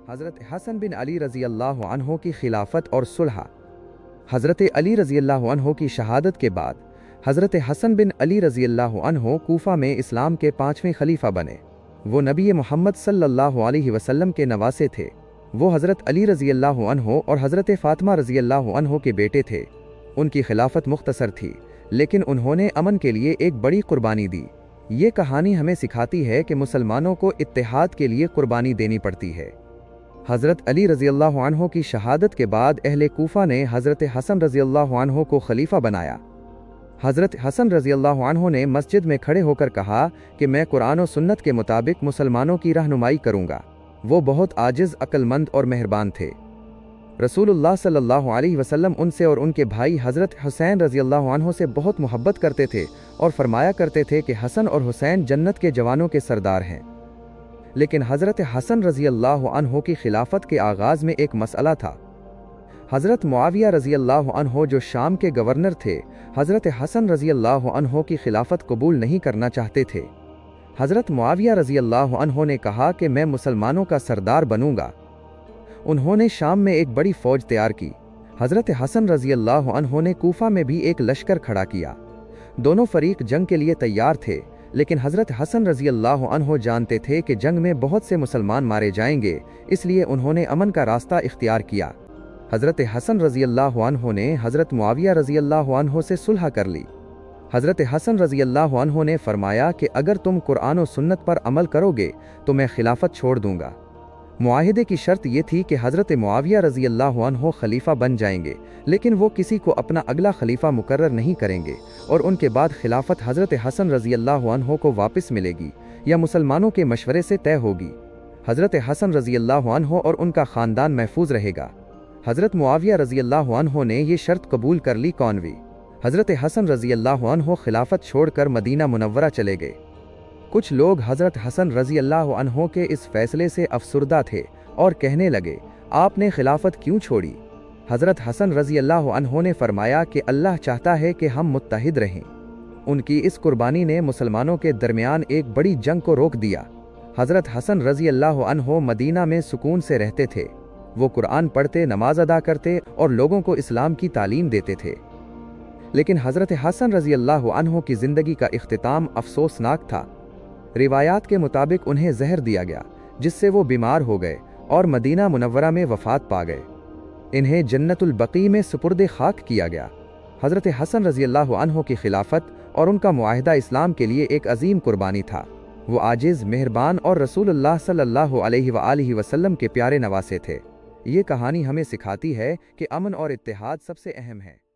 حضرت حسن بن علی رضی اللہ عنہ کی خلافت اور صلح۔ حضرت علی رضی اللہ عنہ کی شہادت کے بعد حضرت حسن بن علی رضی اللہ عنہ کوفہ میں اسلام کے 5ویں خلیفہ بنے۔ وہ نبی محمد صلی اللہ علیہ وسلم کے نواسے تھے۔ وہ حضرت علی رضی اللہ عنہ اور حضرت فاطمہ رضی اللہ عنہ کے بیٹے تھے۔ ان کی خلافت مختصر تھی، لیکن انہوں نے امن کے لیے ایک بڑی قربانی دی۔ یہ کہانی ہمیں سکھاتی ہے کہ مسلمانوں کو اتحاد کے لیے قربانی دینی پڑتی ہے۔ حضرت علی رضی اللہ عنہ کی شہادت کے بعد اہل کوفہ نے حضرت حسن رضی اللہ عنہ کو خلیفہ بنایا۔ حضرت حسن رضی اللہ عنہ نے مسجد میں کھڑے ہو کر کہا کہ میں قرآن و سنت کے مطابق مسلمانوں کی رہنمائی کروں گا۔ وہ بہت عاجز، عقل مند اور مہربان تھے۔ رسول اللہ صلی اللہ علیہ وسلم ان سے اور ان کے بھائی حضرت حسین رضی اللہ عنہ سے بہت محبت کرتے تھے اور فرمایا کرتے تھے کہ حسن اور حسین جنت کے جوانوں کے سردار ہیں۔ لیکن حضرت حسن رضی اللہ عنہ کی خلافت کے آغاز میں ایک مسئلہ تھا۔ حضرت معاویہ رضی اللہ عنہ جو شام کے گورنر تھے، حضرت حسن رضی اللہ عنہ کی خلافت قبول نہیں کرنا چاہتے تھے۔ حضرت معاویہ رضی اللہ عنہ نے کہا کہ میں مسلمانوں کا سردار بنوں گا۔ انہوں نے شام میں ایک بڑی فوج تیار کی۔ حضرت حسن رضی اللہ عنہ نے کوفہ میں بھی ایک لشکر کھڑا کیا۔ دونوں فریق جنگ کے لیے تیار تھے، لیکن حضرت حسن رضی اللہ عنہ جانتے تھے کہ جنگ میں بہت سے مسلمان مارے جائیں گے، اس لیے انہوں نے امن کا راستہ اختیار کیا۔ حضرت حسن رضی اللہ عنہ نے حضرت معاویہ رضی اللہ عنہ سے صلح کر لی۔ حضرت حسن رضی اللہ عنہ نے فرمایا کہ اگر تم قرآن و سنت پر عمل کرو گے تو میں خلافت چھوڑ دوں گا۔ معاہدے کی شرط یہ تھی کہ حضرت معاویہ رضی اللہ عنہ خلیفہ بن جائیں گے، لیکن وہ کسی کو اپنا اگلا خلیفہ مقرر نہیں کریں گے، اور ان کے بعد خلافت حضرت حسن رضی اللہ عنہ کو واپس ملے گی یا مسلمانوں کے مشورے سے طے ہوگی۔ حضرت حسن رضی اللہ عنہ اور ان کا خاندان محفوظ رہے گا۔ حضرت معاویہ رضی اللہ عنہ نے یہ شرط قبول کر لی۔ حضرت حسن رضی اللہ عنہ خلافت چھوڑ کر مدینہ منورہ چلے گئے۔ کچھ لوگ حضرت حسن رضی اللہ عنہ کے اس فیصلے سے افسردہ تھے اور کہنے لگے، آپ نے خلافت کیوں چھوڑی؟ حضرت حسن رضی اللہ عنہ نے فرمایا کہ اللہ چاہتا ہے کہ ہم متحد رہیں۔ ان کی اس قربانی نے مسلمانوں کے درمیان ایک بڑی جنگ کو روک دیا۔ حضرت حسن رضی اللہ عنہ مدینہ میں سکون سے رہتے تھے۔ وہ قرآن پڑھتے، نماز ادا کرتے اور لوگوں کو اسلام کی تعلیم دیتے تھے۔ لیکن حضرت حسن رضی اللہ عنہ کی زندگی کا اختتام افسوسناک تھا۔ روایات کے مطابق انہیں زہر دیا گیا، جس سے وہ بیمار ہو گئے اور مدینہ منورہ میں وفات پا گئے۔ انہیں جنت البقیع میں سپرد خاک کیا گیا۔ حضرت حسن رضی اللہ عنہ کی خلافت اور ان کا معاہدہ اسلام کے لیے ایک عظیم قربانی تھا۔ وہ عاجز، مہربان اور رسول اللہ صلی اللہ علیہ وآلہ وسلم کے پیارے نواسے تھے۔ یہ کہانی ہمیں سکھاتی ہے کہ امن اور اتحاد سب سے اہم ہے۔